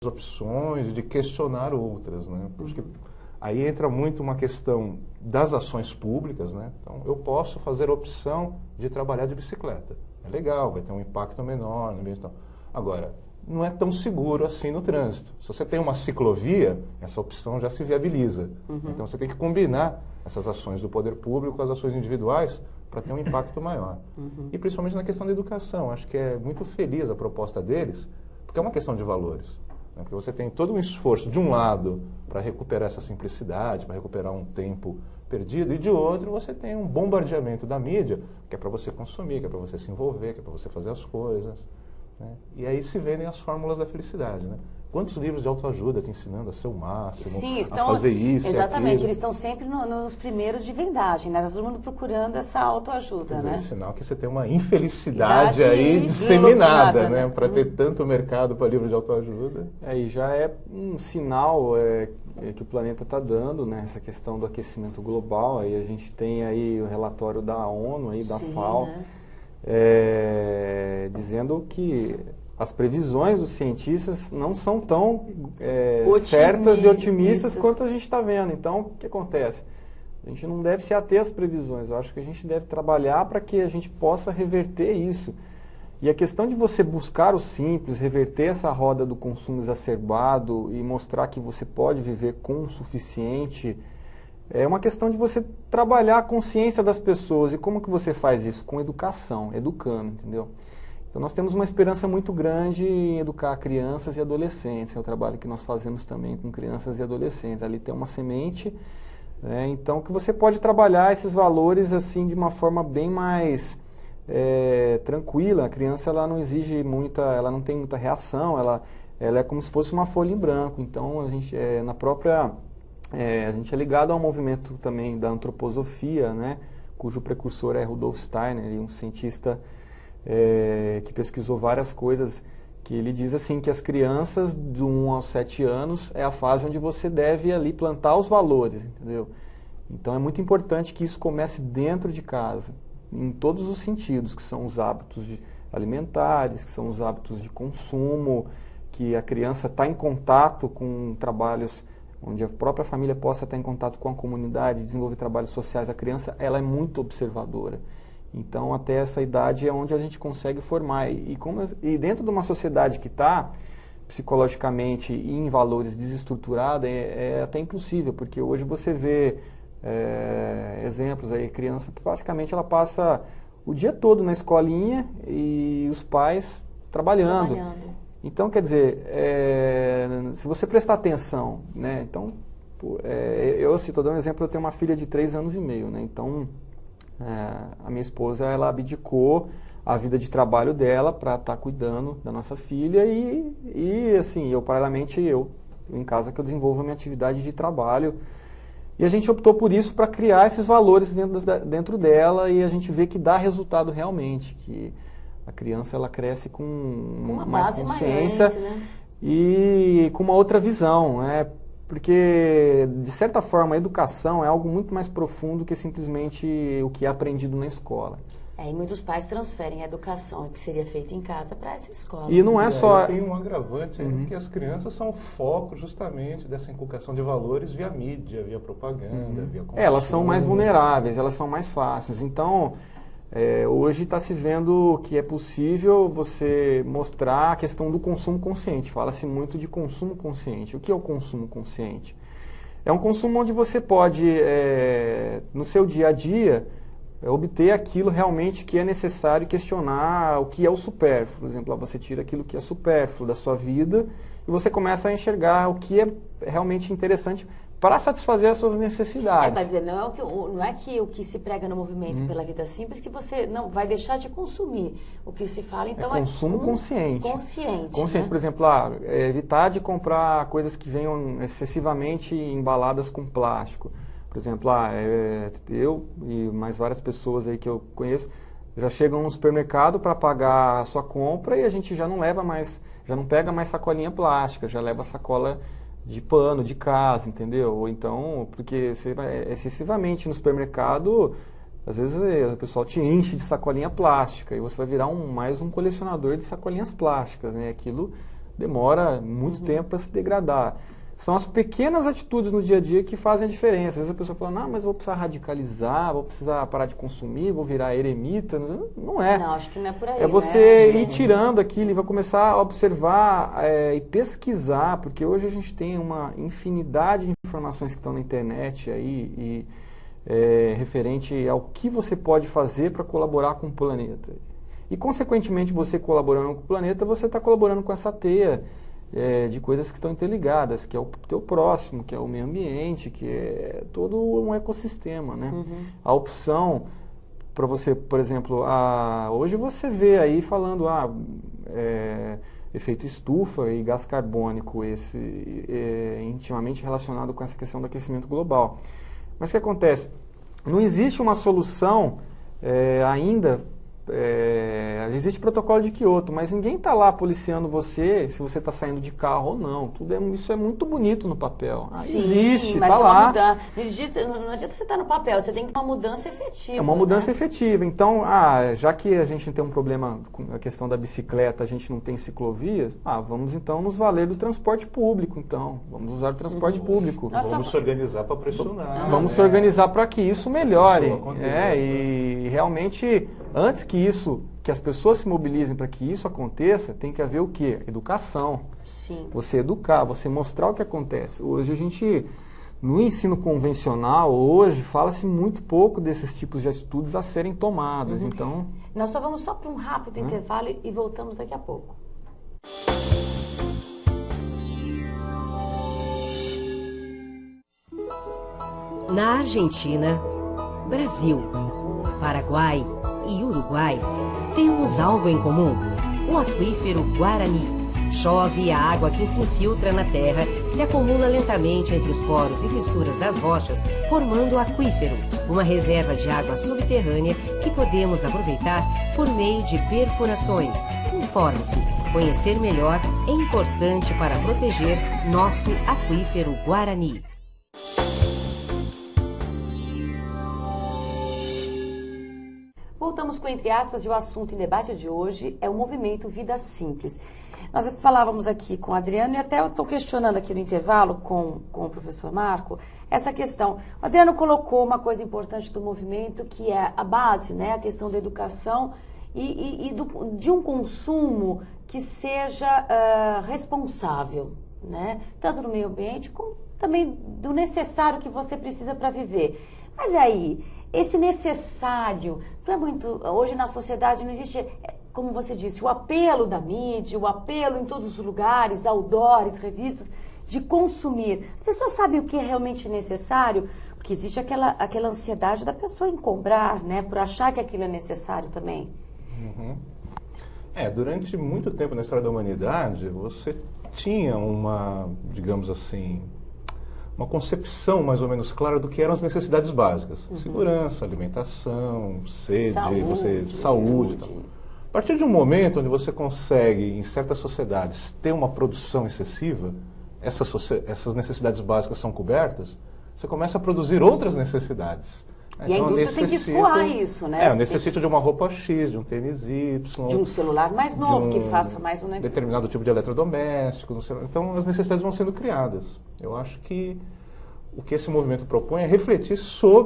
opções, de questionar outras, né? Porque aí entra muito uma questão das ações públicas, né? Então, eu posso fazer a opção de trabalhar de bicicleta. É legal, vai ter um impacto menor no ambiente e tal. Agora, não é tão seguro assim no trânsito. Se você tem uma ciclovia, essa opção já se viabiliza. Então, você tem que combinar essas ações do poder público com as ações individuais para ter um impacto maior. E principalmente na questão da educação. Acho que é muito feliz a proposta deles, porque é uma questão de valores. Porque você tem todo um esforço, de um lado, para recuperar essa simplicidade, para recuperar um tempo perdido, e de outro, você tem um bombardeamento da mídia, que é para você consumir, que é para você se envolver, que é para você fazer as coisas. Né? E aí se vendem as fórmulas da felicidade. Né? Quantos livros de autoajuda te ensinando a ser o máximo, Sim, a fazer isso exatamente, e aquilo? eles estão sempre nos primeiros de vendagem, né? Tá todo mundo procurando essa autoajuda, né? É sinal que você tem uma infelicidade aí disseminada, né? Para ter tanto mercado para livro de autoajuda. Aí já é um sinal que o planeta está dando, né? Essa questão do aquecimento global. Aí a gente tem aí o relatório da ONU, aí, da FAO, né? dizendo que as previsões dos cientistas não são tão certas e otimistas quanto a gente está vendo. Então, o que acontece? A gente não deve se ater às previsões. Eu acho que a gente deve trabalhar para que a gente possa reverter isso. E a questão de você buscar o simples, reverter essa roda do consumo exacerbado e mostrar que você pode viver com o suficiente, é uma questão de você trabalhar a consciência das pessoas. E como que você faz isso? Com educação, educando, entendeu? Então, nós temos uma esperança muito grande em educar crianças e adolescentes. É o trabalho que nós fazemos também com crianças e adolescentes. Ali tem uma semente, né? Então, que você pode trabalhar esses valores assim de uma forma bem mais tranquila. A criança, ela não exige muita, ela não tem muita reação, ela é como se fosse uma folha em branco. Então, a gente, a gente é ligado a um movimento também da antroposofia, né? Cujo precursor é Rudolf Steiner, um cientista que pesquisou várias coisas, que ele diz assim que as crianças de 1 aos 7 anos é a fase onde você deve ali plantar os valores, entendeu? Então é muito importante que isso comece dentro de casa, em todos os sentidos, que são os hábitos alimentares, que são os hábitos de consumo, que a criança está em contato com trabalhos onde a própria família possa estar em contato com a comunidade, desenvolver trabalhos sociais. A criança, ela é muito observadora. Então, até essa idade é onde a gente consegue formar. E dentro de uma sociedade que está psicologicamente e em valores desestruturada, é até impossível, porque hoje você vê exemplos aí, criança, praticamente ela passa o dia todo na escolinha e os pais trabalhando. Então, quer dizer, se você prestar atenção, né? Então, eu assim, estou dando um exemplo, eu tenho uma filha de 3 anos e meio, né? Então, a minha esposa, ela abdicou a vida de trabalho dela para estar cuidando da nossa filha e assim, paralelamente, eu em casa que eu desenvolvo a minha atividade de trabalho. E a gente optou por isso para criar esses valores dentro dela e a gente vê que dá resultado realmente, que a criança, ela cresce com mais consciência, né? E com uma outra visão, né? Porque, de certa forma, a educação é algo muito mais profundo que simplesmente o que é aprendido na escola. E muitos pais transferem a educação que seria feita em casa para essa escola. E não é só... Tem um agravante aí, que as crianças são o foco justamente dessa inculcação de valores via mídia, via propaganda, via consumo. Elas são mais vulneráveis, elas são mais fáceis. Então, hoje está se vendo que é possível você mostrar a questão do consumo consciente. Fala-se muito de consumo consciente. O que é o consumo consciente? É um consumo onde você pode, no seu dia a dia, obter aquilo realmente que é necessário e questionar o que é o supérfluo. Por exemplo, você tira aquilo que é supérfluo da sua vida e você começa a enxergar o que é realmente interessante para satisfazer as suas necessidades. Quer dizer, não é que o que se prega no movimento pela vida simples que você não vai deixar de consumir. O que se fala, então, consumo consciente. Consciente, né? Por exemplo, evitar de comprar coisas que venham excessivamente embaladas com plástico. Por exemplo, eu e mais várias pessoas aí que eu conheço já chegam no supermercado para pagar a sua compra e a gente já não pega mais sacolinha plástica, já leva sacola de pano, de casa, entendeu? Ou então, porque você vai excessivamente no supermercado, às vezes o pessoal te enche de sacolinha plástica e você vai virar mais um colecionador de sacolinhas plásticas, né? Aquilo demora muito tempo para se degradar. São as pequenas atitudes no dia a dia que fazem a diferença. Às vezes a pessoa fala, não, mas eu vou precisar radicalizar, vou precisar parar de consumir, vou virar eremita. Não é. Não, acho que não é por aí. É você ir tirando aquilo e vai começar a observar e pesquisar, porque hoje a gente tem uma infinidade de informações que estão na internet aí, referente ao que você pode fazer para colaborar com o planeta. E, consequentemente, você colaborando com o planeta, você está colaborando com essa teia de coisas que estão interligadas, que é o teu próximo, que é o meio ambiente, que é todo um ecossistema, né? A opção para você, por exemplo, hoje você vê aí falando efeito estufa e gás carbônico, intimamente relacionado com essa questão do aquecimento global. Mas o que acontece? Não existe uma solução ainda. Existe protocolo de Kyoto, mas ninguém está lá policiando você se você está saindo de carro ou não. Isso é muito bonito no papel. Sim, existe, mas está lá. Não adianta você estar no papel, você tem que ter uma mudança efetiva. É uma mudança efetiva. Então, já que a gente tem um problema com a questão da bicicleta, a gente não tem ciclovias, vamos então nos valer do transporte público. Então, vamos usar o transporte público. Vamos se organizar para pressionar. Vamos se organizar para que isso melhore. E realmente, antes que as pessoas se mobilizem para que isso aconteça, tem que haver o quê? Educação. Sim. Você educar, você mostrar o que acontece. Hoje no ensino convencional, fala-se muito pouco desses tipos de atitudes a serem tomadas. Então, nós só vamos para um rápido intervalo e voltamos daqui a pouco. Na Argentina, Brasil, Paraguai e Uruguai temos algo em comum: o aquífero Guarani. Chove e a água que se infiltra na terra se acumula lentamente entre os poros e fissuras das rochas, formando o aquífero, uma reserva de água subterrânea que podemos aproveitar por meio de perfurações. Informe-se. Conhecer melhor é importante para proteger nosso aquífero Guarani. Voltamos com Entre Aspas e o assunto em debate de hoje é o movimento Vida Simples. Nós falávamos aqui com o Adriano e até eu estou questionando aqui no intervalo com o professor Marco essa questão. O Adriano colocou uma coisa importante do movimento que é a base, né, a questão da educação de um consumo que seja responsável, né, tanto no meio ambiente como também do necessário que você precisa para viver. Mas aí, esse necessário, não é muito. Hoje na sociedade não existe, como você disse, o apelo da mídia, o apelo em todos os lugares, outdoors, revistas, de consumir. As pessoas sabem o que é realmente necessário, porque existe aquela ansiedade da pessoa em comprar, né, por achar que aquilo é necessário também. Durante muito tempo na história da humanidade, você tinha uma, digamos assim, uma concepção mais ou menos clara do que eram as necessidades básicas. Segurança, alimentação, sede, saúde e tal. A partir de um momento onde você consegue, em certas sociedades, ter uma produção excessiva, essas necessidades básicas são cobertas, você começa a produzir outras necessidades. E a indústria tem que escoar isso, né? Eu necessito de uma roupa X, de um tênis Y. De um celular mais novo, que faça mais um negócio. Determinado tipo de eletrodoméstico. Então, as necessidades vão sendo criadas. Eu acho que o que esse movimento propõe é refletir sobre